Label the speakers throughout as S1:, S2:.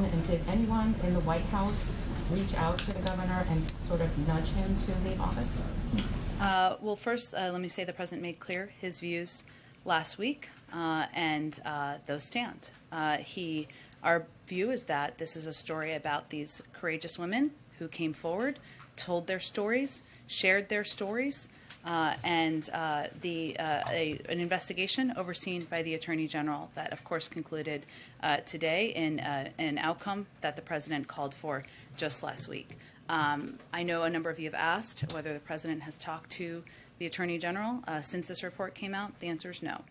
S1: announcement, and did anyone in the White House reach out to the governor and sort of nudge him to leave office?
S2: Well, first, let me say the president made clear his views last week, and those stand. Our view is that this is a story about these courageous women who came forward, told their stories, shared their stories, and an investigation overseen by the Attorney General that, of course, concluded today in an outcome that the president called for just last week. I know a number of you have asked whether the president has talked to the Attorney General since this report came out. The answer is no.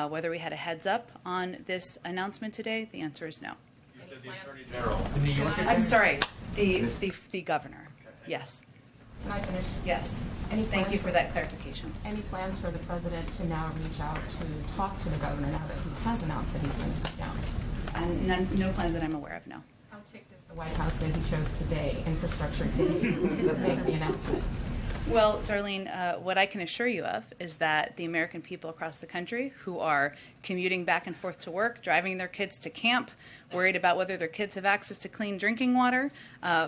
S2: Whether we had a heads up on this announcement today, the answer is no.
S3: You said the Attorney General. In New York?
S2: I'm sorry, the governor. Okay. Yes.
S1: Can I finish?
S2: Yes. Thank you for that clarification.
S1: Any plans for the president to now reach out to talk to the governor now that he has announced that he's going to step down?
S2: No plans that I'm aware of, no.
S1: How ticked is the White House that he chose today, Infrastructure Day, to make the announcement?
S2: Well, Darlene, what I can assure you of is that the American people across the country who are commuting back and forth to work, driving their kids to camp, worried about whether their kids have access to clean drinking water,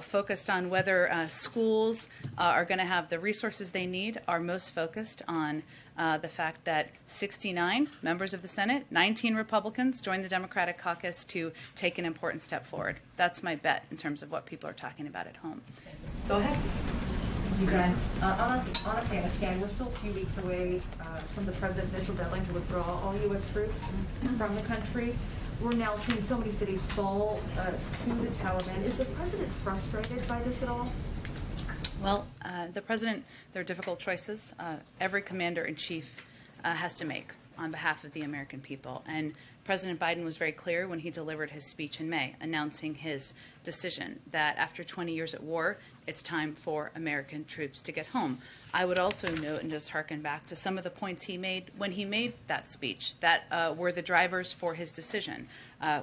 S2: focused on whether schools are going to have the resources they need, are most focused on the fact that 69 members of the Senate, 19 Republicans joined the Democratic caucus to take an important step forward. That's my bet in terms of what people are talking about at home. Go ahead.
S4: You guys, on Afghanistan, we're still a few weeks away from the president's initial deadline to withdraw all U.S. troops from the country. We're now seeing so many cities fall to the Taliban. Is the president frustrated by this at all?
S2: Well, the president, there are difficult choices. Every commander-in-chief has to make on behalf of the American people. And President Biden was very clear when he delivered his speech in May, announcing his decision that after 20 years at war, it's time for American troops to get home. I would also note and just harken back to some of the points he made when he made that speech that were the drivers for his decision.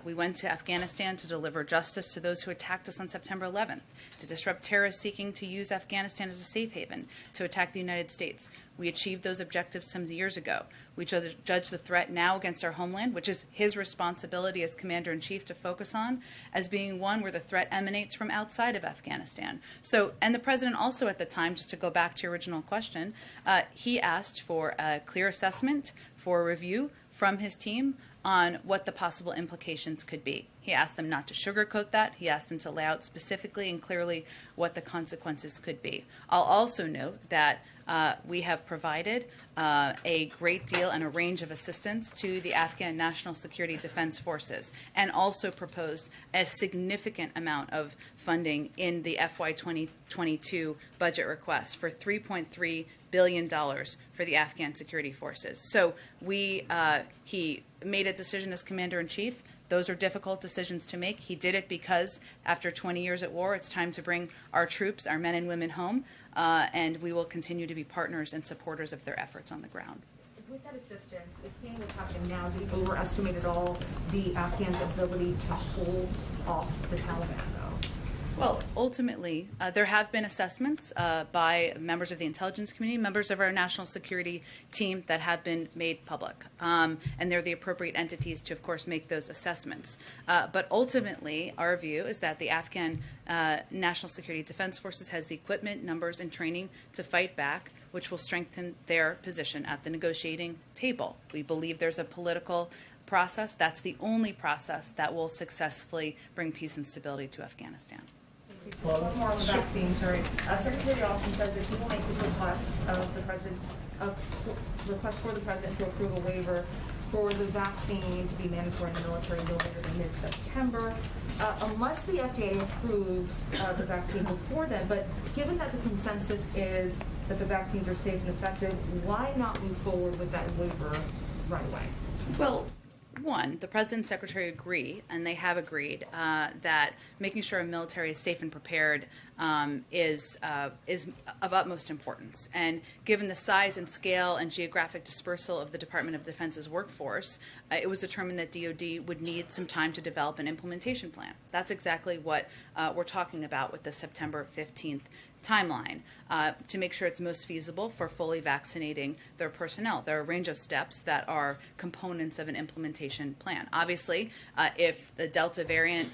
S2: We went to Afghanistan to deliver justice to those who attacked us on September 11th, to disrupt terrorists seeking to use Afghanistan as a safe haven, to attack the United States. We achieved those objectives some years ago. We judge the threat now against our homeland, which is his responsibility as commander-in-chief to focus on, as being one where the threat emanates from outside of Afghanistan. So, and the president also at the time, just to go back to your original question, he asked for a clear assessment, for a review from his team on what the possible implications could be. He asked them not to sugarcoat that. He asked them to lay out specifically and clearly what the consequences could be. I'll also note that we have provided a great deal and a range of assistance to the Afghan National Security Defense Forces, and also proposed a significant amount of funding in the FY 2022 budget request for $3.3 billion for the Afghan security forces. So he made a decision as commander-in-chief. Those are difficult decisions to make. He did it because after 20 years at war, it's time to bring our troops, our men and women home, and we will continue to be partners and supporters of their efforts on the ground.
S4: With that assistance, it's seeing what's happening now. Do you overestimate at all the Afghans' ability to hold off the Taliban, though?
S2: Well, ultimately, there have been assessments by members of the intelligence community, members of our national security team that have been made public. And they're the appropriate entities to, of course, make those assessments. But ultimately, our view is that the Afghan National Security Defense Forces has the equipment, numbers, and training to fight back, which will strengthen their position at the negotiating table. We believe there's a political process. That's the only process that will successfully bring peace and stability to Afghanistan.
S4: One more on the vaccine, sorry. Secretary Austin says that he will make his request of the president, request for the president to approve a waiver for the vaccine to be mandatory in the military no later than mid-September, unless the FDA approves the vaccine before then. But given that the consensus is that the vaccines are safe and effective, why not move forward with that waiver right away?
S2: Well, one, the President and Secretary agree, and they have agreed, that making sure our military is safe and prepared is of utmost importance. And given the size and scale and geographic dispersal of the Department of Defense's workforce, it was determined that DoD would need some time to develop an implementation plan. That's exactly what we're talking about with the September 15th timeline, to make sure it's most feasible for fully vaccinating their personnel. There are a range of steps that are components of an implementation plan. Obviously, if the Delta variant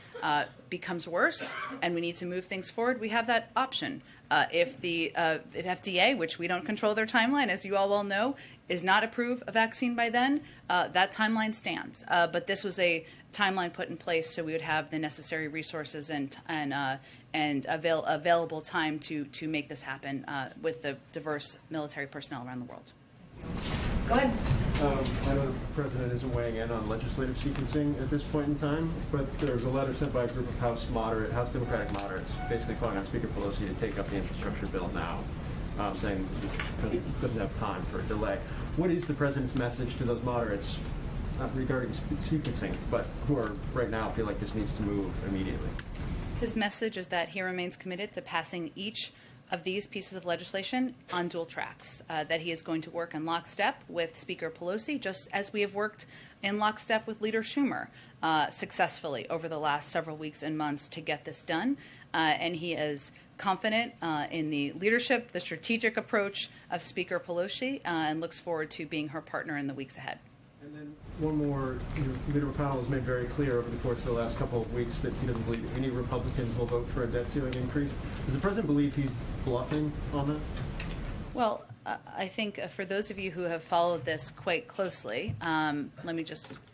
S2: becomes worse and we need to move things forward, we have that option. If the if FDA, which we don't control their timeline, as you all well know, is not approve a vaccine by then, that timeline stands. But this was a timeline put in place so we would have the necessary resources and available time to make this happen with the diverse military personnel around the world.
S4: Go ahead.
S5: I know the President isn't weighing in on legislative sequencing at this point in time, but there's a letter sent by a group of House Democratic moderates, basically calling on Speaker Pelosi to take up the infrastructure bill now, saying he doesn't have time for a delay. What is the President's message to those moderates regarding sequencing, but who are right now feel like this needs to move immediately?
S2: His message is that he remains committed to passing each of these pieces of legislation on dual tracks, that he is going to work in lockstep with Speaker Pelosi, just as we have worked in lockstep with Leader Schumer successfully over the last several weeks and months to get this done. And he is confident in the leadership, the strategic approach of Speaker Pelosi, and looks forward to being her partner in the weeks ahead.
S5: And then one more, Leader McConnell has made very clear over the course of the last couple of weeks that he doesn't believe any Republicans will vote for a debt ceiling increase. Does the President believe he's bluffing on that?
S2: Well, I think for those of you who have followed this quite closely,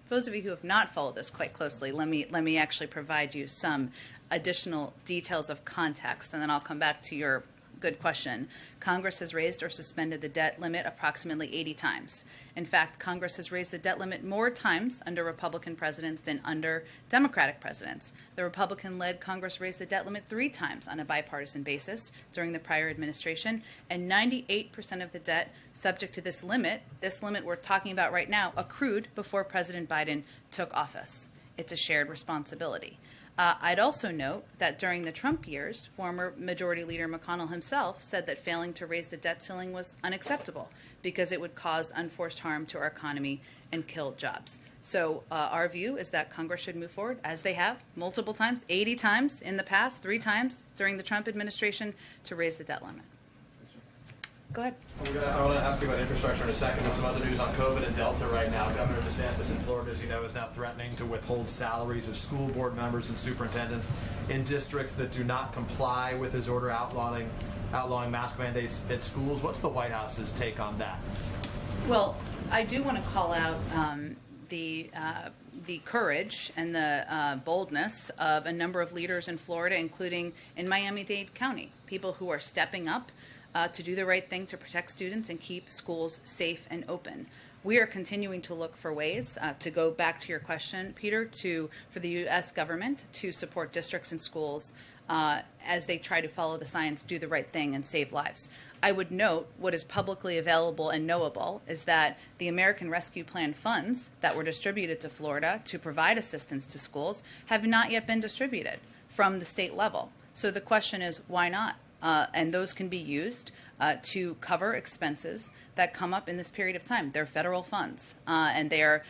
S2: those of you who have not followed this quite closely, let me actually provide you some additional details of context, and then I'll come back to your good question. Congress has raised or suspended the debt limit approximately 80 times. In fact, Congress has raised the debt limit more times under Republican presidents than under Democratic presidents. The Republican-led Congress raised the debt limit 3 times on a bipartisan basis during the prior administration, and 98% of the debt subject to this limit we're talking about right now, accrued before President Biden took office. It's a shared responsibility. I'd also note that during the Trump years, former Majority Leader McConnell himself said that failing to raise the debt ceiling was unacceptable because it would cause unforced harm to our economy and kill jobs. So our view is that Congress should move forward, as they have multiple times, 80 times in the past, 3 times during the Trump administration, to raise the debt limit. Go ahead.
S3: I want to ask you about infrastructure in a second. There's some other news on COVID and Delta right now. Governor Census in Florida, as you know, is now threatening to withhold salaries of school board members and superintendents in districts that do not comply with his order outlawing mask mandates at schools. What's the White House's take on that?
S2: Well, I do want to call out the courage and the boldness of a number of leaders in Florida, including in Miami-Dade County, people who are stepping up to do the right thing to protect students and keep schools safe and open. We are continuing to look for ways, to go back to your question, Peter, for the U.S. government to support districts and schools as they try to follow the science, do the right thing, and save lives. I would note what is publicly available and knowable is that the American Rescue Plan funds that were distributed to Florida to provide assistance to schools have not yet been distributed from the state level. So the question is, why not? And those can be used to cover expenses that come up in this period of time. They're federal funds, and they are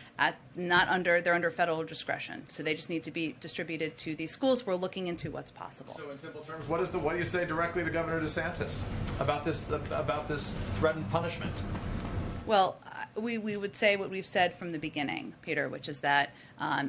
S2: they're under federal discretion. So they just need to be distributed to these schools. We're looking into what's possible.
S3: So in simple terms, what do you say directly to Governor DeSantis about this threatened punishment?
S2: Well, we would say what we've said from the beginning, Peter, which is that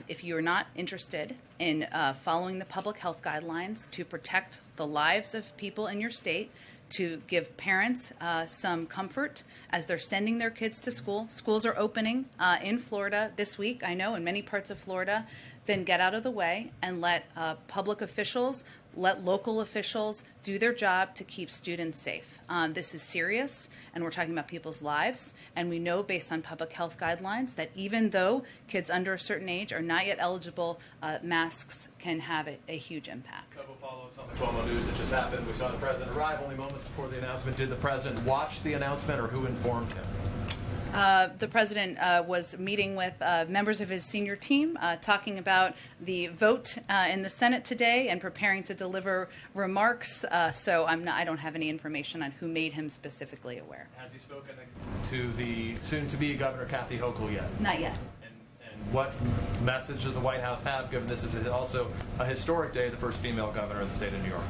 S2: if you are not interested in following the public health guidelines to protect the lives of people in your state, to give parents some comfort as they're sending their kids to school. Schools are opening in Florida this week, I know, in many parts of Florida. Then get out of the way and let public officials, let local officials do their job to keep students safe. This is serious, and we're talking about people's lives. And we know, based on public health guidelines, that even though kids under a certain age are not yet eligible, masks can have a huge impact.
S3: A couple follow-ups on the Cuomo news that just happened. We saw the president arrive only moments before the announcement. Did the president watch the announcement, or who informed him?
S2: The president was meeting with members of his senior team, talking about the vote in the Senate today and preparing to deliver remarks. So I don't have any information on who made him specifically aware.
S3: Has he spoken to the soon-to-be Governor Kathy Hochul yet?
S2: Not yet.
S3: And What message does the White House have, given this is also a historic day, the first female governor of the state of New York?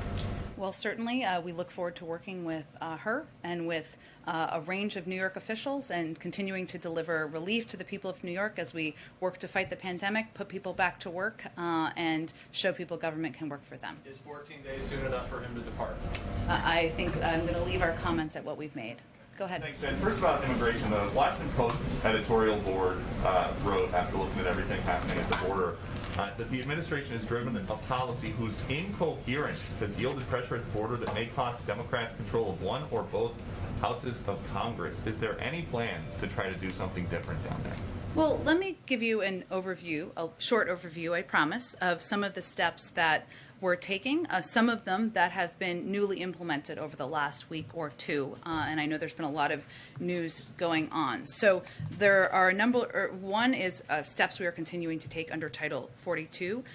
S2: Well, certainly, we look forward to working with her and with a range of New York officials and continuing to deliver relief to the people of New York as we work to fight the pandemic, put people back to work, and show people government can work for them.
S3: Is 14 days soon enough for him to depart?
S2: I think I'm going to leave our comments at what we've made. Go ahead.
S6: Thanks, Jen. First about immigration, the Washington Post's editorial board wrote, after looking at everything happening at the border, that the administration has driven a policy whose incoherence has yielded pressure at the border that may cost Democrats control of one or both houses of Congress. Is there any plan to try to do something different down there?
S2: Well, let me give you an overview, a short overview, I promise, of some of the steps that we're taking, some of them that have been newly implemented over the last week or two, and I know there's been a lot of news going on. So there are a number, one is steps we are continuing to take under Title 42,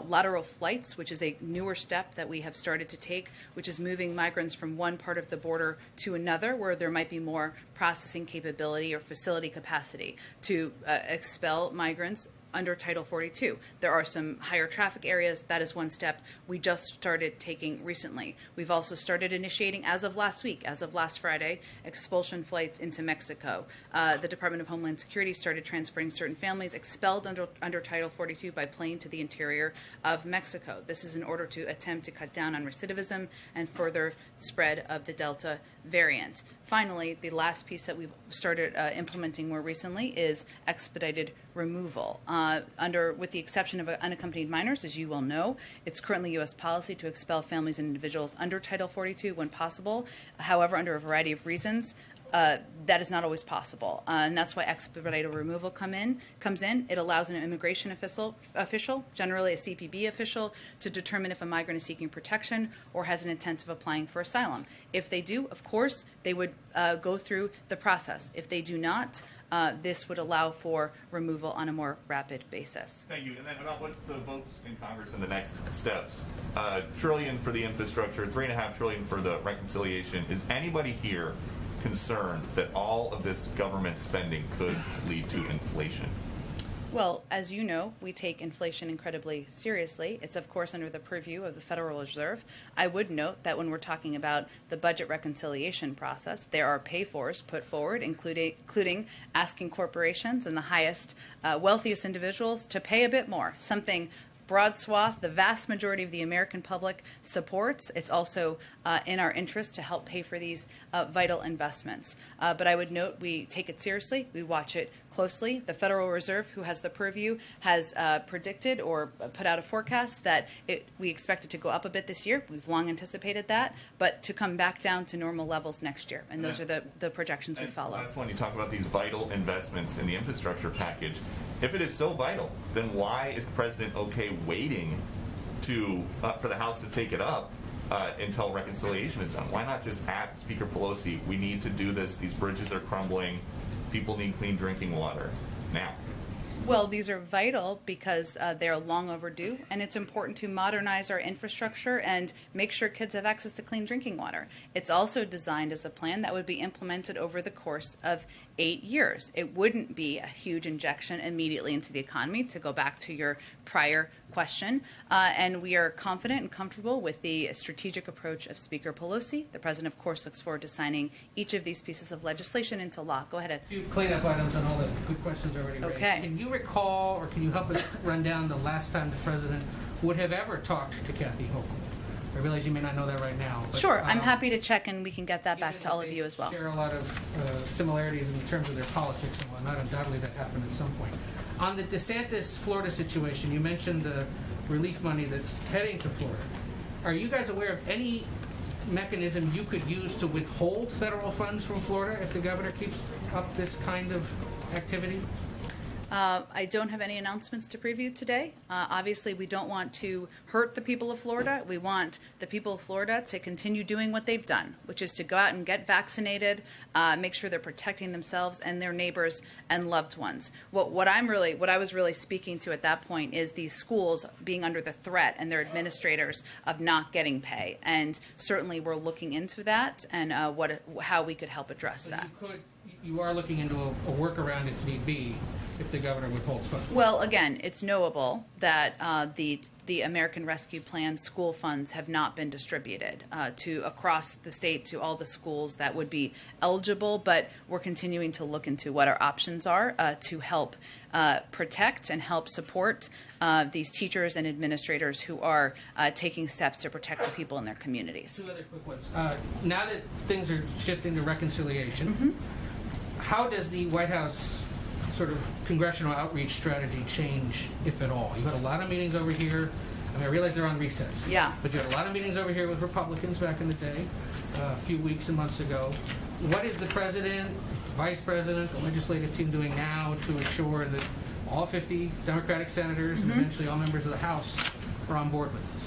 S2: lateral flights, which is a newer step that we have started to take, which is moving migrants from one part of the border to another where there might be more processing capability or facility capacity to expel migrants under Title 42. There are some higher traffic areas. That is one step we just started taking recently. We've also started initiating, as of last week, as of last Friday, expulsion flights into Mexico. The Department of Homeland Security started transporting certain families expelled under Title 42 by plane to the interior of Mexico. This is in order to attempt to cut down on recidivism and further spread of the Delta variant. Finally, the last piece that we've started implementing more recently is expedited removal. With the exception of unaccompanied minors, as you well know, it's currently U.S. policy to expel families and individuals under Title 42 when possible. However, under a variety of reasons, that is not always possible, and that's why expedited removal comes in. It allows an immigration official, generally a CPB official, to determine if a migrant is seeking protection or has an intent of applying for asylum. If they do, of course, they would go through the process. If they do not, this would allow for removal on a more rapid basis.
S6: Thank you. And then about what the votes in Congress and the next steps. $1 trillion for the infrastructure, $3.5 trillion for the reconciliation. Is anybody here concerned that all of this government spending could lead to inflation?
S2: Well, as you know, we take inflation incredibly seriously. It's, of course, under the purview of the Federal Reserve. I would note that when we're talking about the budget reconciliation process, there are pay-fors put forward, including asking corporations and the highest, wealthiest individuals to pay a bit more, something broad swath, the vast majority of the American public supports. It's also in our interest to help pay for these vital investments. But I would note we take it seriously. We watch it closely. The Federal Reserve, who has the purview, has predicted or put out a forecast that we expect it to go up a bit this year. We've long anticipated that, but to come back down to normal levels next year. And those are the projections we follow.
S6: Last one, you talk about these vital investments in the infrastructure package. If it is so vital, then why is the president okay waiting for the House to take it up until reconciliation is done? Why not just ask Speaker Pelosi, we need to do this, these bridges are crumbling, people need clean drinking water now?
S2: Well, these are vital because they're long overdue, and it's important to modernize our infrastructure and make sure kids have access to clean drinking water. It's also designed as a plan that would be implemented over the course of 8 years. It wouldn't be a huge injection immediately into the economy, to go back to your prior question. And we are confident and comfortable with the strategic approach of Speaker Pelosi. The president, of course, looks forward to signing each of these pieces of legislation into law. Go ahead, Ed.
S7: A few cleanup items on all the good questions already raised.
S2: Okay.
S7: Can you recall, or can you help us run down the last time the president would have ever talked to Kathy Hochul? I realize you may not know that right now. But,
S2: sure, I'm happy to check, and we can get that back to all of you as well.
S7: Share a lot of similarities in terms of their politics and whatnot. Undoubtedly, that happened at some point. On the DeSantis Florida situation, you mentioned the relief money that's heading to Florida. Are you guys aware of any mechanism you could use to withhold federal funds from Florida if the governor keeps up this kind of activity?
S2: I don't have any announcements to preview today. Obviously, we don't want to hurt the people of Florida. We want the people of Florida to continue doing what they've done, which is to go out and get vaccinated, make sure they're protecting themselves and their neighbors and loved ones. What I was really speaking to at that point is these schools being under the threat and their administrators of not getting pay. And certainly we're looking into that and how we could help address that.
S7: you are looking into a workaround if need be, if the governor withholds funds.
S2: Well, again, it's knowable that the American Rescue Plan school funds have not been distributed to across the state to all the schools that would be eligible, but we're continuing to look into what our options are to help protect and help support these teachers and administrators who are taking steps to protect the people in their communities.
S7: Two other quick ones. Now that things are shifting to reconciliation, how does the White House sort of congressional outreach strategy change, if at all? You had a lot of meetings over here. I mean, I realize they're on recess.
S2: Yeah.
S7: But you had a lot of meetings over here with Republicans back in the day, a few weeks and months ago. What is the president, vice president, the legislative team doing now to ensure that all 50 Democratic senators and eventually all members of the House are on board with this?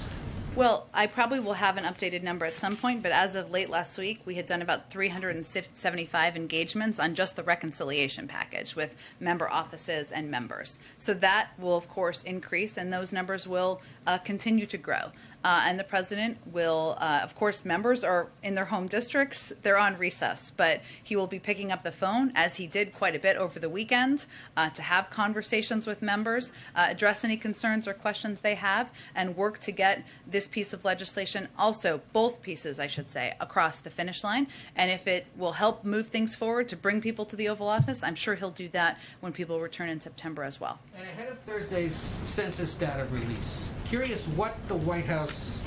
S2: Well, I probably will have an updated number at some point, but as of late last week, we had done about 375 engagements on just the reconciliation package with member offices and members. So that will, of course, increase, and those numbers will continue to grow. And the president will, of course, members are in their home districts. They're on recess, but he will be picking up the phone, as he did quite a bit over the weekend, to have conversations with members, address any concerns or questions they have, and work to get this piece of legislation, also both pieces, I should say, across the finish line. And if it will help move things forward to bring people to the Oval Office, I'm sure he'll do that when people return in September as well.
S7: And ahead of Thursday's census data release, curious what the White House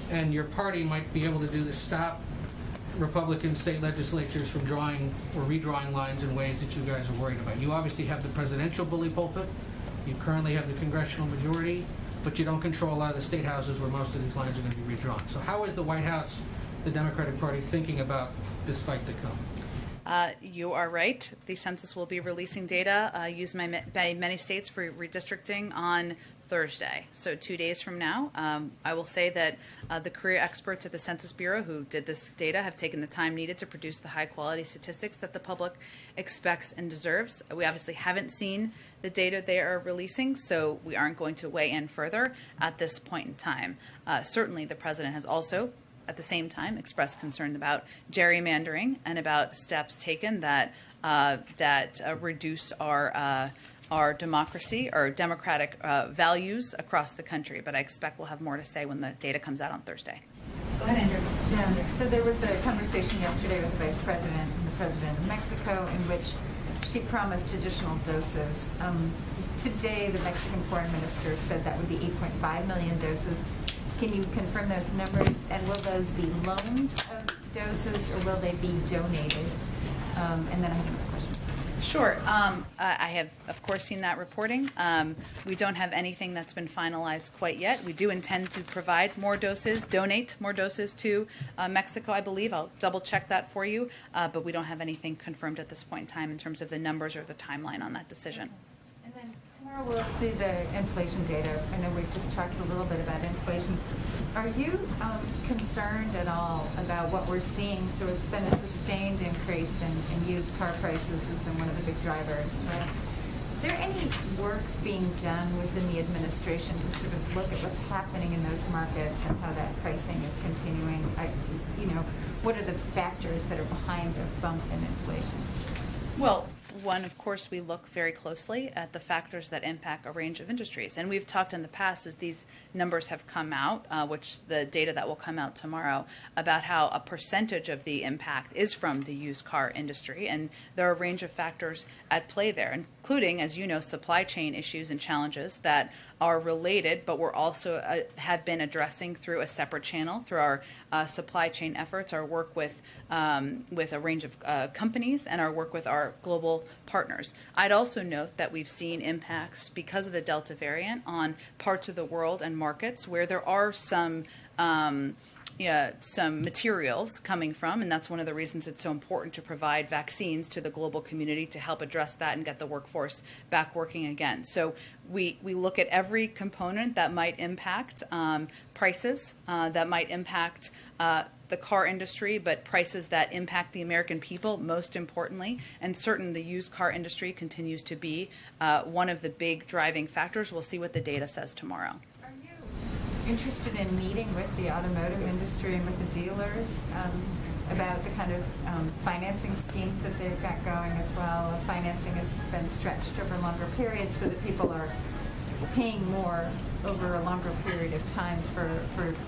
S7: and your party might be able to do to stop Republican state legislatures from drawing or redrawing lines in ways that you guys are worried about. You obviously have the presidential bully pulpit. You currently have the congressional majority, but you don't control a lot of the state houses where most of these lines are going to be redrawn. So how is the White House, the Democratic Party, thinking about this fight to come?
S2: You are right. The census will be releasing data used by many states for redistricting on Thursday. So 2 days from now, I will say that the career experts at the Census Bureau who did this data have taken the time needed to produce the high-quality statistics that the public expects and deserves. We obviously haven't seen the data they are releasing, so we aren't going to weigh in further at this point in time. Certainly, the president has also at the same time expressed concern about gerrymandering and about steps taken that reduce our democracy, our democratic values across the country. But I expect we'll have more to say when the data comes out on Thursday.
S8: Go ahead, Andrew. Yeah. So there was a conversation yesterday with the Vice President and the President of Mexico in which she promised additional doses. Today, the Mexican Foreign Minister said that would be 8.5 million doses. Can you confirm those numbers? And will those be loans of doses or will they be donated? And then I have another question.
S2: Sure. I have, of course, seen that reporting. We don't have anything that's been finalized quite yet. We do intend to provide more doses, donate more doses to Mexico, I believe. I'll double check that for you. But we don't have anything confirmed at this point in time in terms of the numbers or the timeline on that decision.
S8: And then tomorrow we'll see the inflation data. I know we've just talked a little bit about inflation. Are you concerned at all about what we're seeing? So it's been a sustained increase in used car prices has been one of the big drivers, right? Is there any work being done within the administration to sort of look at what's happening in those markets and how that pricing is continuing? What are the factors that are behind the bump in inflation?
S2: Well, one, of course, we look very closely at the factors that impact a range of industries. And we've talked in the past as these numbers have come out, which the data that will come out tomorrow, about how a percentage of the impact is from the used car industry. And there are a range of factors at play there, including, as you know, supply chain issues and challenges that are related, but we're also have been addressing through a separate channel, through our supply chain efforts, our work with a range of companies, and our work with our global partners. I'd also note that we've seen impacts because of the Delta variant on parts of the world and markets where there are some materials coming from, and that's one of the reasons it's so important to provide vaccines to the global community to help address that and get the workforce back working again. So we look at every component that might impact prices, that might impact the car industry, but prices that impact the American people, most importantly. And certainly the used car industry continues to be one of the big driving factors. We'll see what the data says tomorrow.
S8: interested in meeting with the automotive industry and with the dealers about the kind of financing schemes that they've got going as well. Financing has been stretched over longer periods so that people are paying more over a longer period of time for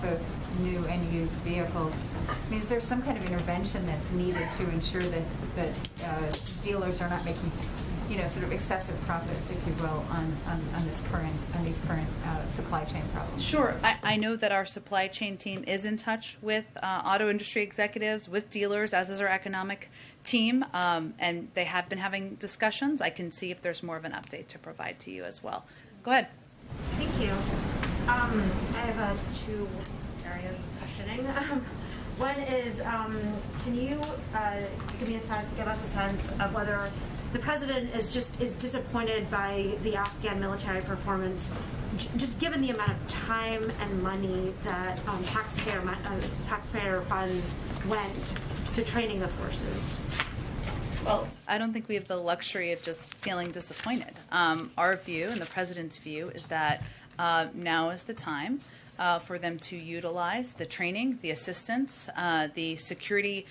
S8: both new and used vehicles. I mean, is there some kind of intervention that's needed to ensure that dealers are not making, sort of excessive profits, if you will, on these current supply chain problems?
S2: Sure. I know that our supply chain team is in touch with auto industry executives, with dealers, as is our economic team, and they have been having discussions. I can see if there's more of an update to provide to you as well. Go ahead.
S9: Thank you. I have two areas of questioning. One is, can you give us a sense of whether the president is disappointed by the Afghan military performance, just given the amount of time and money that taxpayer funds went to training the forces?
S2: Well, I don't think we have the luxury of just feeling disappointed. Our view and the president's view is that now is the time for them to utilize the training, the assistance, the security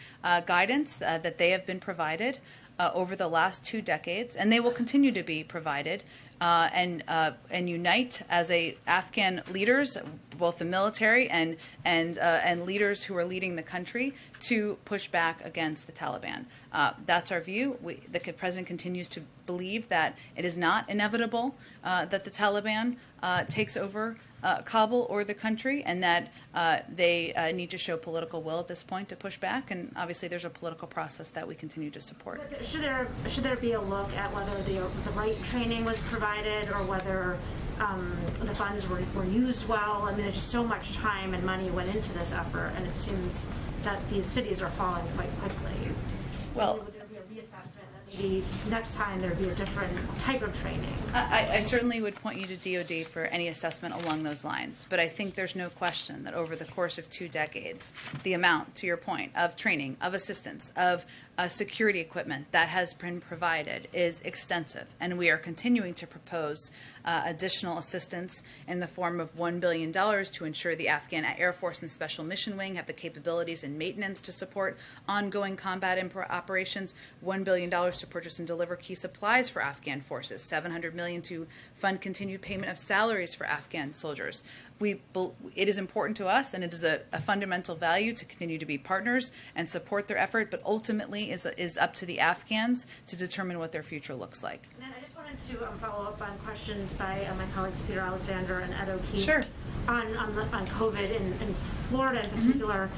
S2: guidance that they have been provided over the last 2 decades, and they will continue to be provided, and unite as Afghan leaders, both the military and leaders who are leading the country, to push back against the Taliban. That's our view. The president continues to believe that it is not inevitable that the Taliban takes over Kabul or the country, and that they need to show political will at this point to push back. And obviously, there's a political process that we continue to support.
S9: Should there be a look at whether the right training was provided, or whether the funds were used well? I mean, just so much time and money went into this effort, and it seems that these cities are falling quite quickly.
S2: Well,
S9: would there be a reassessment that maybe next time there would be a different type of training?
S2: I certainly would point you to DOD for any assessment along those lines, but I think there's no question that over the course of 2 decades, the amount, to your point, of training, of assistance, of security equipment that has been provided is extensive, and we are continuing to propose additional assistance in the form of $1 billion to ensure the Afghan Air Force and Special Mission Wing have the capabilities and maintenance to support ongoing combat operations, $1 billion to purchase and deliver key supplies for Afghan forces, $700 million to fund continued payment of salaries for Afghan soldiers. It is important to us, and it is a fundamental value to continue to be partners and support their effort, but ultimately is up to the Afghans to determine what their future looks like.
S9: And then I just wanted to follow up on questions by my colleagues Peter Alexander and Ed O'Keefe.
S2: Sure.
S9: On COVID in Florida in particular.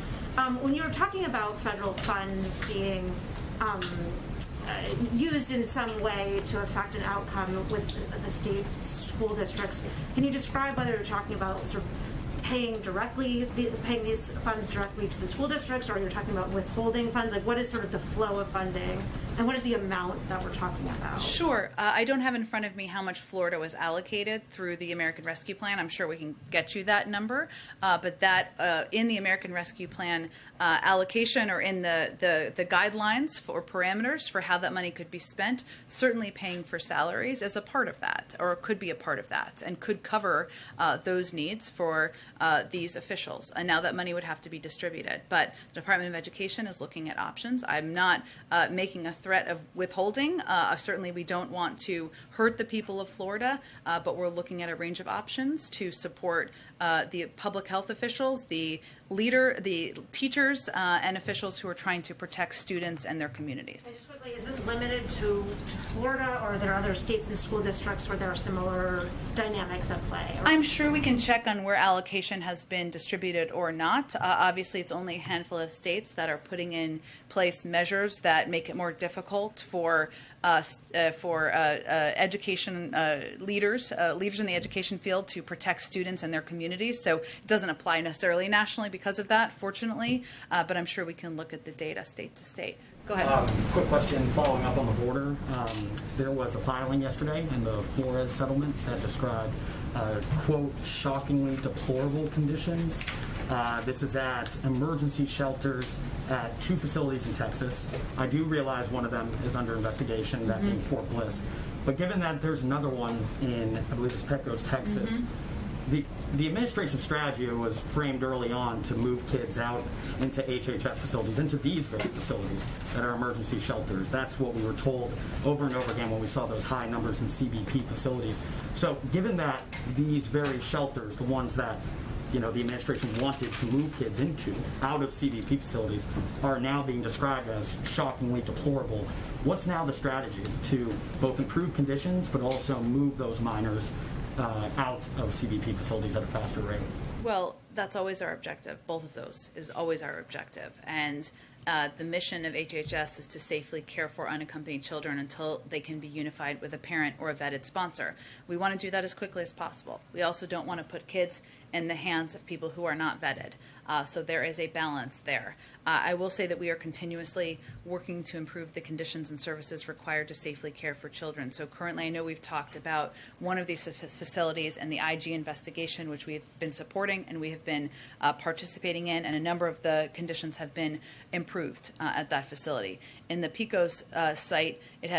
S9: When you were talking about federal funds being used in some way to affect an outcome with the state school districts, can you describe whether you're talking about sort of paying these funds directly to the school districts, or you're talking about withholding funds? Like, what is sort of the flow of funding, and what is the amount that we're talking about?
S2: Sure. I don't have in front of me how much Florida was allocated through the American Rescue Plan. I'm sure we can get you that number, but that in the American Rescue Plan allocation, or in the guidelines or parameters for how that money could be spent, certainly paying for salaries is a part of that, or could be a part of that, and could cover those needs for these officials. And now that money would have to be distributed. But the Department of Education is looking at options. I'm not making a threat of withholding. Certainly we don't want to hurt the people of Florida, but we're looking at a range of options to support the public health officials, the teachers, and officials who are trying to protect students and their communities.
S9: And just quickly, is this limited to Florida, or are there other states and school districts where there are similar dynamics at play?
S2: I'm sure we can check on where allocation has been distributed or not. Obviously, it's only a handful of states that are putting in place measures that make it more difficult for education leaders in the education field to protect students and their communities. So it doesn't apply necessarily nationally because of that, fortunately, but I'm sure we can look at the data state to state. Go ahead.
S10: Quick question following up on the border. There was a filing yesterday in the Flores settlement that described, quote, shockingly deplorable conditions. This is at emergency shelters at 2 facilities in Texas. I do realize one of them is under investigation, that being Fort Bliss. But given that there's another one in, I believe it's Pecos, Texas, the administration strategy was framed early on to move kids out into HHS facilities, into these very facilities that are emergency shelters. That's what we were told over and over again when we saw those high numbers in CBP facilities. So given that these very shelters, the ones that the administration wanted to move kids into, out of CBP facilities, are now being described as shockingly deplorable. What's now the strategy to both improve conditions but also move those minors out of CBP facilities at a faster rate?
S2: Well, that's always our objective. Both of those is always our objective. And the mission of HHS is to safely care for unaccompanied children until they can be unified with a parent or a vetted sponsor. We want to do that as quickly as possible. We also don't want to put kids in the hands of people who are not vetted. So there is a balance there. I will say that we are continuously working to improve the conditions and services required to safely care for children. So currently, I know we've talked about one of these facilities and the IG investigation, which we've been supporting and we have been participating in, and a number of the conditions have been improved at that facility. In the Pecos site, it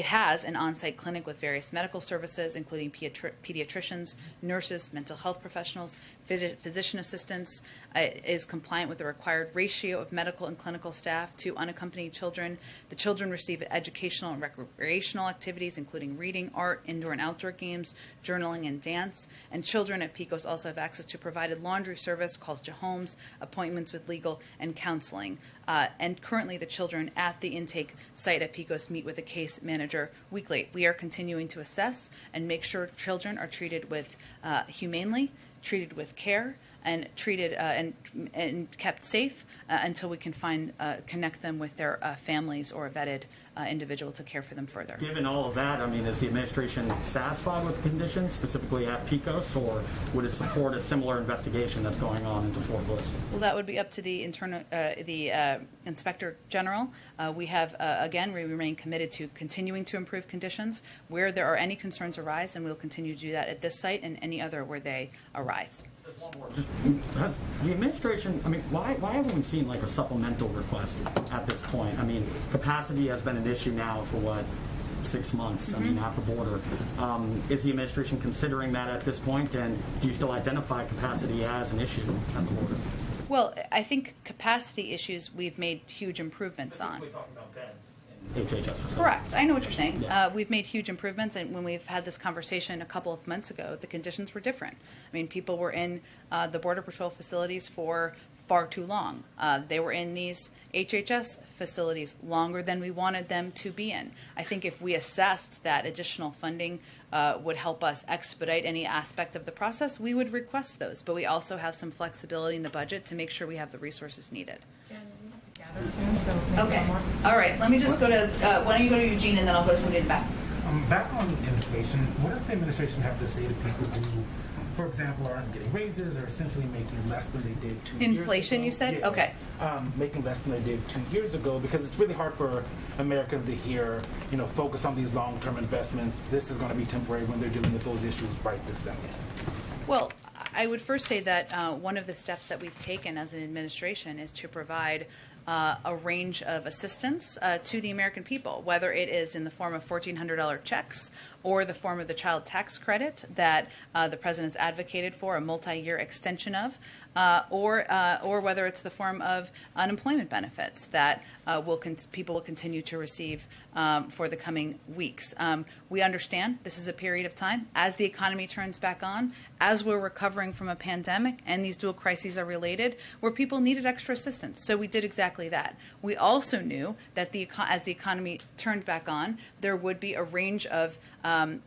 S2: has an on-site clinic with various medical services, including pediatricians, nurses, mental health professionals, physician assistants. It is compliant with the required ratio of medical and clinical staff to unaccompanied children. The children receive educational and recreational activities, including reading, art, indoor and outdoor games, journaling, and dance. And children at Pecos also have access to provided laundry service, calls to homes, appointments with legal and counseling. And currently, the children at the intake site at Pecos meet with a case manager weekly. We are continuing to assess and make sure children are treated with humanely, treated with care, and treated and kept safe until we can connect them with their families or a vetted individual to care for them further.
S10: Given all of that, I mean, is the administration satisfied with the conditions, specifically at Pecos, or would it support a similar investigation that's going on into Fort Bliss?
S2: Well, that would be up to the Inspector General. We have, again, we remain committed to continuing to improve conditions where there are any concerns arise, and we'll continue to do that at this site and any other where they arise.
S10: Has the administration, I mean, why haven't we seen like a supplemental request at this point? I mean, capacity has been an issue now for 6 months, I mean, at the border. Is the administration considering that at this point, and do you still identify capacity as an issue at the border?
S2: Well, I think capacity issues we've made huge improvements on.
S10: We're talking about beds. HHS facilities.
S2: Correct. I know what you're saying.
S10: Yeah.
S2: We've made huge improvements, and when we've had this conversation a couple of months ago, the conditions were different. I mean, people were in the Border Patrol facilities for far too long. They were in these HHS facilities longer than we wanted them to be in. I think if we assessed that additional funding would help us expedite any aspect of the process, we would request those. But we also have some flexibility in the budget to make sure we have the resources needed.
S1: Jen, we have to gather soon, so maybe
S2: Okay.
S1: one more.
S2: All right. Let me just go to, why don't you go to Eugene, and then I'll go to somebody in the back.
S11: Back on inflation, what does the administration have to say to people who, for example, aren't getting raises or essentially making less than they did 2 years ago?
S2: Inflation, you said?
S11: Yeah.
S2: Okay.
S11: Making less than they did 2 years ago, because it's really hard for Americans to hear, focus on these long-term investments. This is going to be temporary when they're dealing with those issues right this second.
S2: Well, I would first say that one of the steps that we've taken as an administration is to provide a range of assistance to the American people, whether it is in the form of $1,400 checks or the form of the child tax credit that the president has advocated for a multi-year extension of, or whether it's the form of unemployment benefits that people will continue to receive for the coming weeks. We understand this is a period of time as the economy turns back on, as we're recovering from a pandemic, and these dual crises are related, where people needed extra assistance. So we did exactly that. We also knew that as the economy turned back on, there would be a range of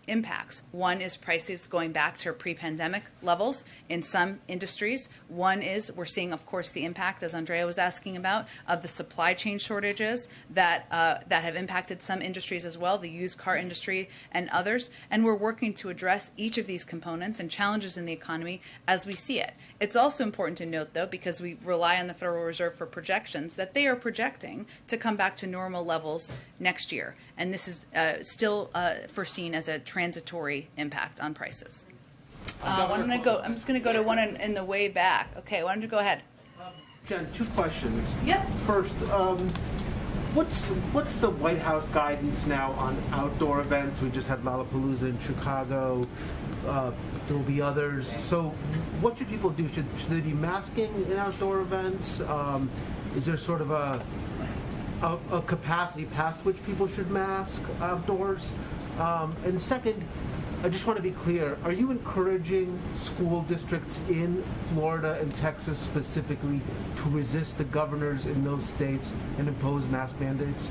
S2: impacts. One is prices going back to pre-pandemic levels in some industries. One is we're seeing, of course, the impact, as Andrea was asking about, of the supply chain shortages that have impacted some industries as well, the used car industry and others. And we're working to address each of these components and challenges in the economy as we see it. It's also important to note, though, because we rely on the Federal Reserve for projections, that they are projecting to come back to normal levels next year. And this is still foreseen as a transitory impact on prices. I'm just going to go to one in the way back. Okay, why don't you go ahead?
S12: Jen, 2 questions.
S2: Yep.
S12: First, what's the White House guidance now on outdoor events? We just had Lollapalooza in Chicago. There will be others. So, what should people do? Should they be masking in outdoor events? Is there sort of a capacity past which people should mask outdoors? And second, I just want to be clear, are you encouraging school districts in Florida and Texas specifically to resist the governors in those states and impose mask mandates?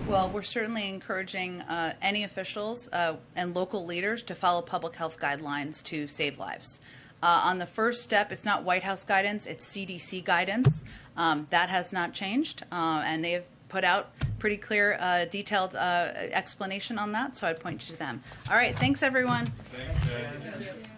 S2: Well, we're certainly encouraging any officials and local leaders to follow public health guidelines to save lives. On the first step, it's not White House guidance, it's CDC guidance. That has not changed, and they have put out pretty clear, detailed explanation on that, so I'd point you to them. All right, thanks, everyone.
S6: Thanks, Jen.